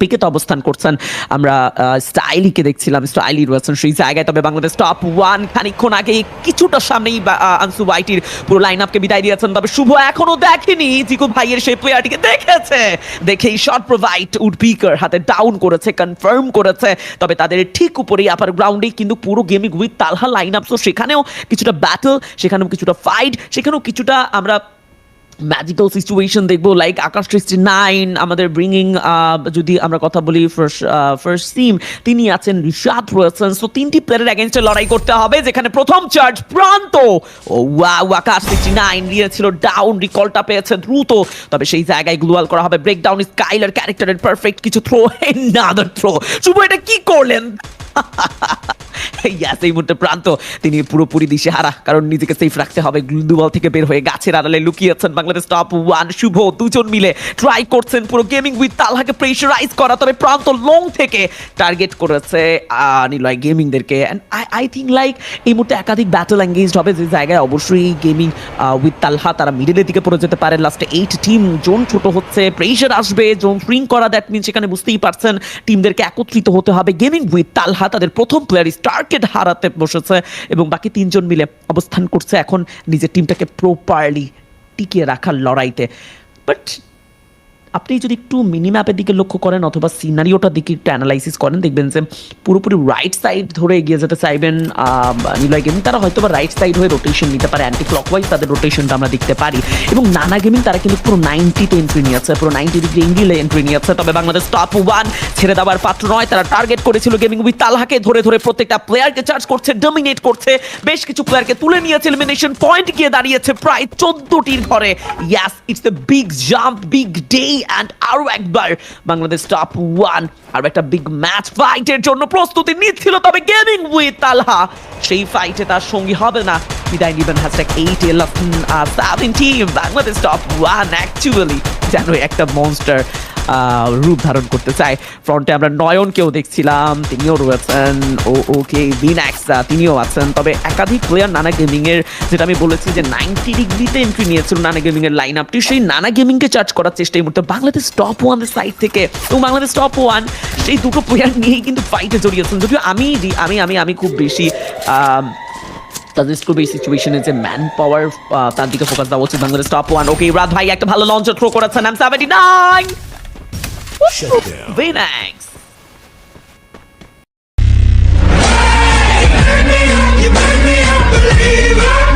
পিকে তো অবস্থান করছেন। আমরা স্টাইলিকে দেখছিলাম, স্টাইলি রয়েছেন সেই জায়গায়। তবে বাংলাদেশ টপ ওয়ান খানিকক্ষণ আগে কিছুটা সামনেই আনসু ওয়াইটির পুরো লাইন আপকে বিদায় দিয়েছেন। তবে শুভ এখনো দেখেনি জিকো ভাইয়ের সেই প্লেয়ারটিকে, দেখেছে, দেখেই শট প্রোভাইড উডপিকার হাতে ডাউন করেছে, কনফার্ম করেছে। তবে তাদের ঠিক উপরেই আপার গ্রাউন্ডেই কিন্তু পুরো gaming with Talha line up, তো সেখানেও কিছুটা ব্যাটল, সেখানেও কিছুটা ফাইট, সেখানেও কিছুটা আমরা ম্যাজিক্যাল সিচুয়েশন দেখবো। লাইক আকাশ 69 আমাদের ব্রিঙ্গিং, যদি আমরা কথা বলি ফার্স্ট টিম, তিনি আছেন, রিশাদ রয়েছেন। সো তিনটি প্লেয়ারের এগেনস্টে লড়াই করতে হবে, যেখানে প্রথম চার্জ প্রান্ত। ও ওয়াও, আকাশ 69 নিয়েছিল ডাউন, রিকলটা পেয়েছে দ্রুত। তবে সেই জায়গায় গ্লুয়াল করা হবে, ব্রেকডাউন স্কাইলার ক্যারেক্টারের পারফেক্ট কিছু থ্রো, নাদার থ্রো। শুভ এটা কি করলেন? ইয়াস, এই মুহূর্তে প্রান্ত তিনি পুরোপুরি দিশেহারা, কারণ নিজেকে সেফ রাখতে হবে। গ্লুয়াল থেকে বের হয়ে গাছের আড়ালে লুকিয়েছেন বাংলাদেশ টপ ওয়ান। শুভ দুজন মিলে ট্রাই করছেন পুরো গেমিং উইথ তালহাকে প্রেশারাইজ করা। তবে প্রান্ত লং থেকে টার্গেট করেছে নিলয় গেমিংদেরকে। অ্যান্ড আই থিঙ্ক লাইক এই মুহূর্তে একাধিক ব্যাটল এঙ্গেজড হবে, যে জায়গায় অবশ্যই গেমিং উইথ তালহা তারা মিডলের দিকে পড়ে যেতে পারে। লাস্টে 8 টিম, জোন ছোট হচ্ছে, প্রেশার আসবে, জোন স্প্রিং করা, দ্যাট মিন সেখানে বুঝতেই পারছেন টিমদেরকে একত্রিত হতে হবে। গেমিং উইথ তালহা তাদের প্রথম প্লেয়ার স্টারকে হারাতে বসেছে এবং বাকি তিনজন মিলে অবস্থান করছে এখন নিজের টিমটাকে প্রপারলি টিকিয়ে রাখার লড়াইতে। বাট আপনি যদি একটু মিনিম্যাপের দিকে লক্ষ্য করেন অথবা সিনারিওটার দিকে একটু অ্যানালাইসিস করেন, দেখবেন যে পুরোপুরি রাইট সাইড ধরে এগিয়ে যেতে চাইবেন নিলয় গেমিং। তারা হয়তো বা রাইট সাইড হয়ে রোটেশন নিতে পারে, অ্যান্টি ক্লকওয়াইজ তাদের রোটেশনটা আমরা দেখতে পারি। এবং নানা গেমিং তারা কিন্তু পুরো 90-তে এন্ট্রি নিয়েছে, পুরো 90 ডিগ্রি এঙ্গেলে এন্ট্রি নিয়েছে। তবে বাংলাদেশ টপ ওয়ান ছেড়ে দেওয়ার পাত্র নয়, তারা টার্গেট করেছিল গেমিং উইথ তালহাকে, ধরে ধরে প্রত্যেকটা প্লেয়ারকে চার্জ করছে, ডমিনেট করছে, বেশ কিছু প্লেয়ারকে তুলে নিয়েছে, এলিমিনেশন পয়েন্ট গিয়ে দাঁড়িয়েছে প্রায় 14টির ঘরে। Yes, it's a big jump, big day, and আরো একবার বাংলাদেশ টপ ওয়ান আর একটা বিগ ম্যাচ ফাইটের জন্য প্রস্তুতি নিচ্ছিল। তবে গেমিং উইথ তালহা সেই ফাইটে তার সঙ্গী হবে না, বিদায় নিবেন #81117 বাংলাদেশ টপ ওয়ান অ্যাকচুয়ালি যেন একটা মনস্টার রূপ ধারণ করতে চায়। ফ্রন্টে আমরা নয়নকেও দেখছিলাম, তিনিও রয়েছেন, ওকে ভিনাক্স তিনিও আছেন। তবে একাধিক প্লেয়ার নানা গেমিং এর, যেটা আমি বলেছি যে 90 ডিগ্রিতে এন্ট্রি নিয়েছিল নানা গেমিং এর লাইন আপটি, সেই নানা গেমিংকে চার্জ করার চেষ্টা এই মুহূর্তে বাংলাদেশ টপ ওয়ানের সাইড থেকে। এবং বাংলাদেশ টপ ওয়ান সেই দুটো প্লেয়ার নিয়েই কিন্তু ফাইটে জড়িয়েছেন। যদিও আমি খুব বেশি তাদের খুব এই সিচুয়েশনে যে ম্যান পাওয়ার তার দিকে ফোকাস দেওয়া উচিত বাংলাদেশ টপ ওয়ান। ওকে রাত ভাই একটা ভালো লঞ্চার থ্রো করেছেন, M79 Vinax. You made me a believer.